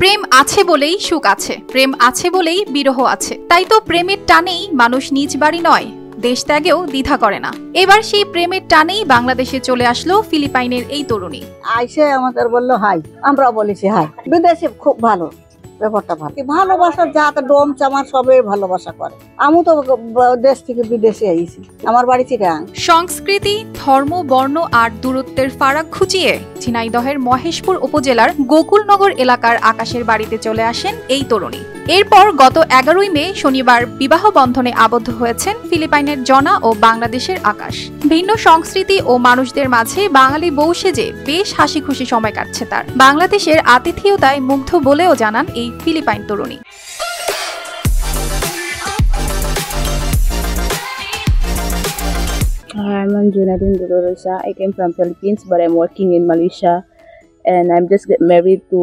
প্রেম আছে বলেই সুখ আছে, প্রেম আছে বলেই বিরহ আছে। তাই তো প্রেমের টানেই মানুষ নিজ বাড়ি নয়, দেশ ত্যাগেও দ্বিধা করে না। এবার সেই প্রেমের টানেই বাংলাদেশে চলে আসলো ফিলিপাইনের এই তরুণী। আইসে আমাদের বললো হাই, আমরা বলেছি হাই। বিদেশে খুব ভালো, ব্যাপারটা ভালো। ভালোবাসার যাতে ডোম চামার সবে ভালোবাসা করে। আমি তো দেশ থেকে বিদেশে আইছি, আমার বাড়ি চিটাগাং। সংস্কৃতি, ধর্ম, বর্ণ আর দূরত্বের ফারাক খুঁচিয়ে ঝিনাইদহের মহেশপুর উপজেলার গোকুলনগর এলাকার আকাশের বাড়িতে চলে আসেন এই তরুণী। এরপর গত 11ই মে শনিবার বিবাহ বন্ধনে আবদ্ধ হয়েছেন ফিলিপাইনের জনা ও বাংলাদেশের আকাশ। ভিন্ন সংস্কৃতি ও মানুষদের মাঝে বাঙালি বউ সেজে বেশ হাসি খুশি সময় কাটছে তার। বাংলাদেশের আতিথেয়তায় মুগ্ধ বলেও জানান এই ফিলিপাইন তরুণী। I'm Junadin Dudorosa. I came from Philippines, but I'm working in Malaysia, and I'm just get married to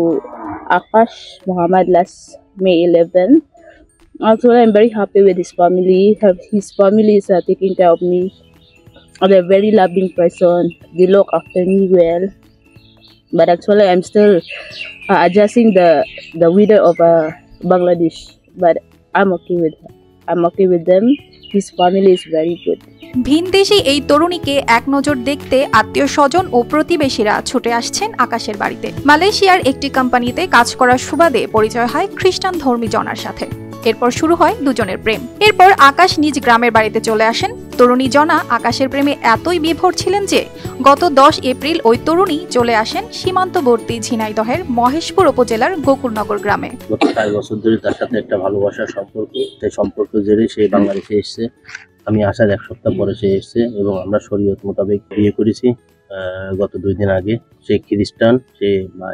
Akash Muhammad last May 11. Also, I'm very happy with his family. His family is taking care of me. They're a very loving person. They look after me well. But actually, I'm still adjusting the weather of Bangladesh. But I'm okay with them. His family is very good. ভিনদেশী এই তরুণীকে এক নজর দেখতে আত্মীয় স্বজন ও প্রতিবেশীরা ছুটে আসছেন আকাশের বাড়িতে। মালয়েশিয়ার একটি কোম্পানিতে কাজ করার সুবাদে পরিচয় হয় খ্রিস্টান ধর্মী জনার সাথে। এরপর শুরু হয় দুজনের প্রেম। এরপর আকাশ নিজ গ্রামের বাড়িতে চলে আসেন। তরুণী জনা আকাশের প্রেমে এতই বিভোর ছিলেন যে গত 10 এপ্রিল ওই তরুণী চলে আসেন সীমান্তবর্তী ঝিনাইদহের মহেশপুর উপজেলার গোকুলনগর গ্রামে। গত 4 বছর ধরে তার সাথে একটা ভালোবাসার সম্পর্ক, সেই সম্পর্ক জেরে সে বাংলাদেশে এসেছে। আমি আসার 1 সপ্তাহ পরে সে এসেছে এবং আমরা শরীয়ত মোতাবেক বিয়ে করেছি। গত 2 দিন আগে সে খ্রিস্টান, সে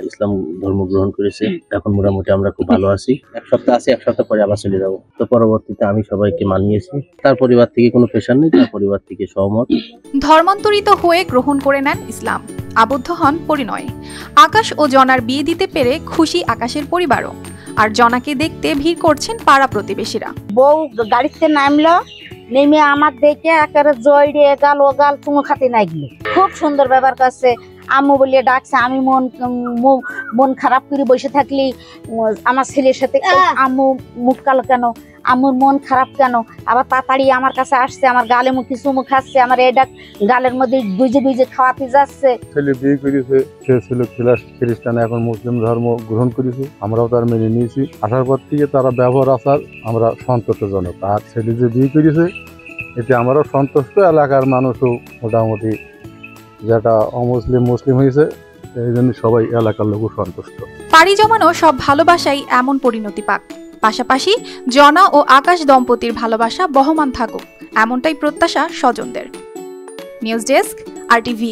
ইসলাম ধর্ম গ্রহণ করেছে। এখন মোটামুটি আমরা খুব ভালো আছি। 1 সপ্তাহ আছি, 1 সপ্তাহ পরে আবার চলে যাবো। তো পরবর্তীতে আমি সবাইকে মানিয়েছি। তার পরিবার থেকে কোনো প্রেশার নেই, তার পরিবার থেকে সহমত। ধর্মান্তরিত হয়ে গ্রহণ করে নেন ইসলাম, আবদ্ধ হন পরিণয়ে। আকাশ ও জনার বিয়ে দিতে পেরে খুশি আকাশের পরিবারও। আর জনাকে দেখতে ভিড় করছেন পাড়া প্রতিবেশীরা। বউ গাড়িতে নামলো, নেমে আমার দেখে একেবারে জয়রে গাল ও গাল চুমু খাতে নাগলো। খুব সুন্দর ব্যবহার করছে। আম্মু বলিয়ে ডাকছে। আমি মন খারাপ করে বসে থাকলি আমার ছেলের সাথে আম্মু মুখ কালো কেন, আম্মুর মন খারাপ কেন, আবার তাড়াতাড়ি আমার কাছে আসছে, আমার গালে মুখে চুমু খাচ্ছে, আমার এটা গালের মধ্যে দুইজে খাওয়াতে যাচ্ছে। ছেলে বিয়ে করেছে, সে ছিল খ্রিস্টান, এখন মুসলিম ধর্ম গ্রহণ করেছে। আমরাও তার মেনে নিয়েছি। আসার পর থেকে তারা ব্যবহার আচার আমরা সন্তোষজনক। আর ছেলে যে বিয়ে করেছে এতে আমরাও সন্তুষ্ট। এলাকার মানুষও মোটামুটি যেটা অমুসলিম মুসলিম হয়েছে, এই জন্য সবাই এলাকার লোকও সন্তুষ্ট। পাড়ি জমানো সব ভালোবাসাই এমন পরিণতি পাক। পাশাপাশি জনা ও আকাশ দম্পতির ভালোবাসা বহমান থাকুক, এমনটাই প্রত্যাশা স্বজনদের। News desk, RTV।